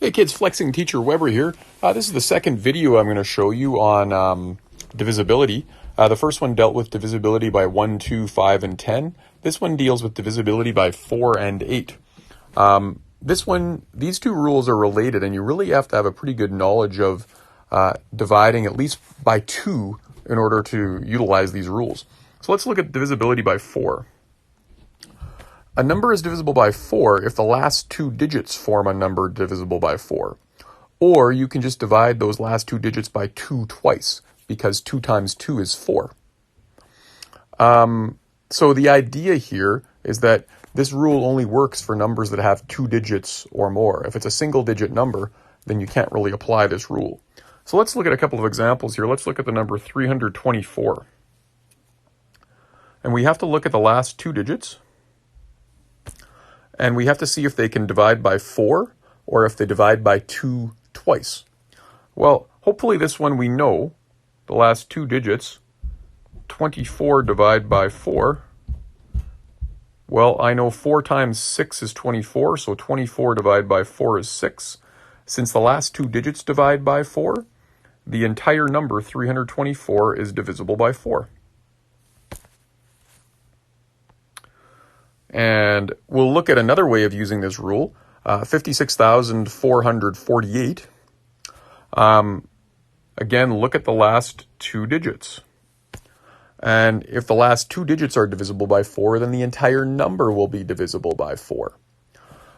Hey kids, Flexing Teacher Weber here. This is the second video I'm going to show you on divisibility. The first one dealt with divisibility by 1, 2, 5, and 10. This one deals with divisibility by 4 and 8. These two rules are related, and you really have to have a pretty good knowledge of dividing at least by 2 in order to utilize these rules. So let's look at divisibility by 4. A number is divisible by 4 if the last 2 digits form a number divisible by 4. Or you can just divide those last 2 digits by 2 twice, because 2 times 2 is 4. So the idea here is that this rule only works for numbers that have 2 digits or more. If it's a single digit number, then you can't really apply this rule. So let's look at a couple of examples here. Let's look at the number 324. And we have to look at the last 2 digits. And we have to see if they can divide by 4 or if they divide by 2 twice. Well, hopefully this one we know, the last 2 digits, 24 divide by 4. Well, I know 4 times 6 is 24, so 24 divided by 4 is 6. Since the last 2 digits divide by 4, the entire number 324 is divisible by 4. And we'll look at another way of using this rule, 56,448. Again, look at the last 2 digits. And if the last 2 digits are divisible by 4, then the entire number will be divisible by 4.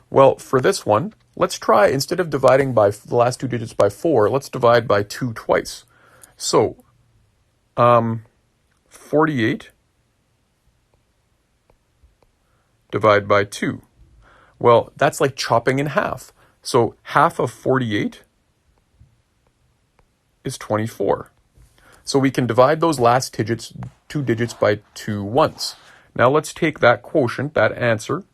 Well, for this one, let's try, instead of dividing by the last 2 digits by 4, let's divide by 2 twice. So, 48 divide by 2. Well, that's like chopping in half. So half of 48 is 24. So we can divide those last 2 digits by 2 once. Now let's take that quotient, that answer,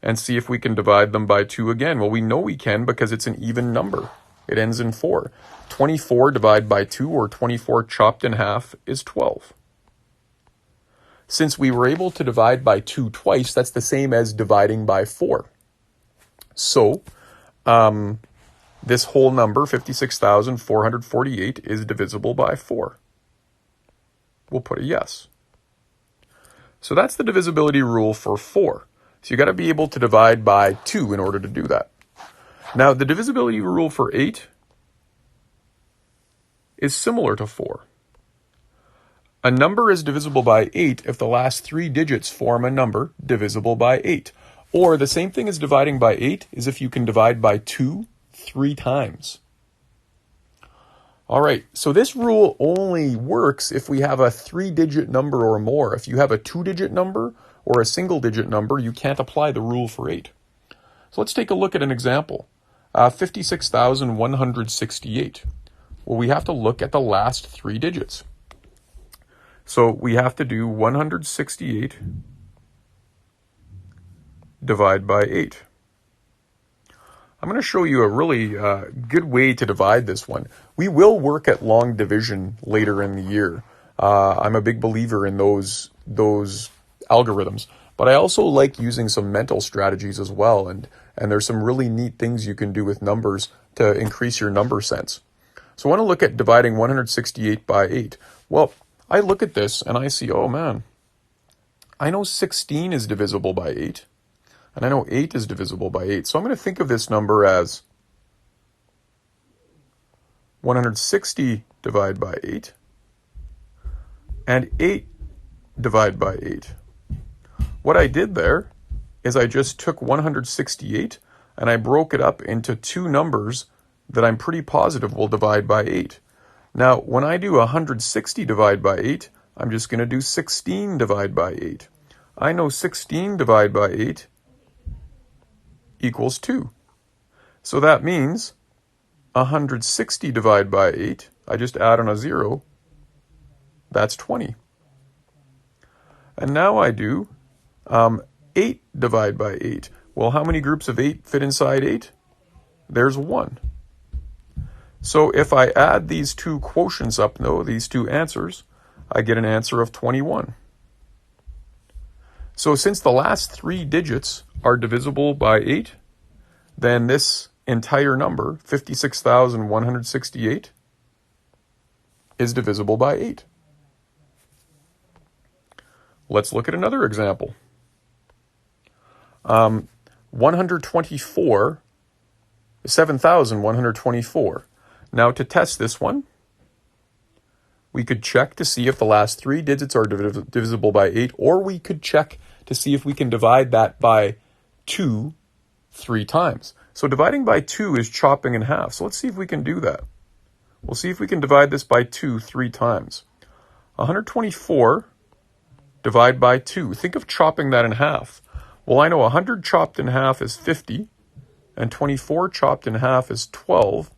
and see if we can divide them by 2 again. Well, we know we can because it's an even number. It ends in 4. 24 divided by 2, or 24 chopped in half, is 12. Since we were able to divide by 2 twice, that's the same as dividing by 4. So, this whole number, 56,448, is divisible by 4. We'll put a yes. So that's the divisibility rule for 4. So you got to be able to divide by 2 in order to do that. Now, the divisibility rule for 8 is similar to 4. A number is divisible by 8 if the last 3 digits form a number divisible by 8. Or the same thing as dividing by 8 is if you can divide by 2 3 times. All right, so this rule only works if we have a 3-digit number or more. If you have a 2-digit number or a single-digit number, you can't apply the rule for 8. So let's take a look at an example. 56,168. Well, we have to look at the last 3 digits. So we have to do 168 divide by 8. I'm going to show you a really good way to divide this one. We will work at long division later in the year. I'm a big believer in those algorithms, but I also like using some mental strategies as well. And there's some really neat things you can do with numbers to increase your number sense. So I want to look at dividing 168 by 8. Well, I look at this and I see, oh man, I know 16 is divisible by 8, and I know 8 is divisible by 8. So I'm going to think of this number as 160 divided by 8 and 8 divided by 8. What I did there is I just took 168 and I broke it up into 2 numbers that I'm pretty positive will divide by 8. Now, when I do 160 divided by 8, I'm just going to do 16 divided by 8. I know 16 divided by 8 equals 2. So that means 160 divided by 8, I just add on a 0, that's 20. And now I do 8 divided by 8. Well, how many groups of 8 fit inside 8? There's 1. So if I add these 2 quotients up, these 2 answers, I get an answer of 21. So since the last 3 digits are divisible by 8, then this entire number, 56,168, is divisible by 8. Let's look at another example. 7,124. Now to test this one, we could check to see if the last 3 digits are divisible by 8, or we could check to see if we can divide that by 2 3 times. So dividing by 2 is chopping in half. So let's see if we can do that. We'll see if we can divide this by 2 3 times. 124 divide by 2. Think of chopping that in half. Well, I know 100 chopped in half is 50, and 24 chopped in half is 12.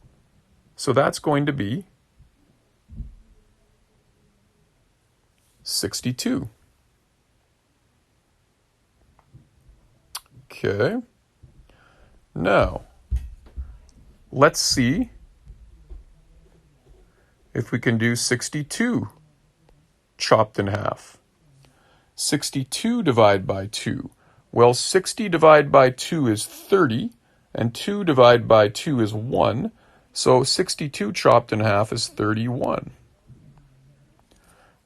So that's going to be 62. Okay. Now, let's see if we can do 62 chopped in half. 62 divided by 2. Well, 60 divided by 2 is 30, and 2 divided by 2 is 1. So 62 chopped in half is 31.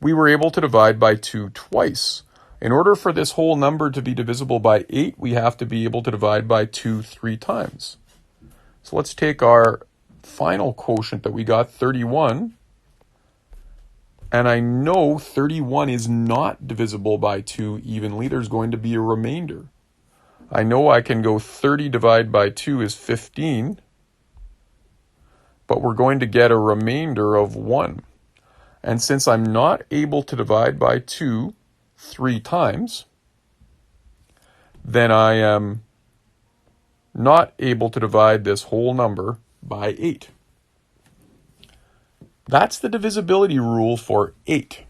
We were able to divide by 2 twice. In order for this whole number to be divisible by 8, we have to be able to divide by 2 3 times. So let's take our final quotient that we got, 31, and I know 31 is not divisible by 2 evenly. There's going to be a remainder. I know I can go 30 divided by 2 is 15, but we're going to get a remainder of 1. And since I'm not able to divide by 2 3 times, then I am not able to divide this whole number by 8. That's the divisibility rule for 8.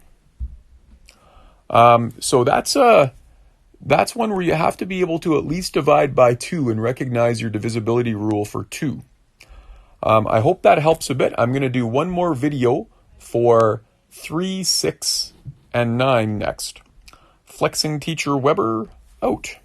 So that's one where you have to be able to at least divide by 2 and recognize your divisibility rule for 2. I hope that helps a bit. I'm going to do one more video for 3, 6, and 9 next. Flexing Teacher Weber, out.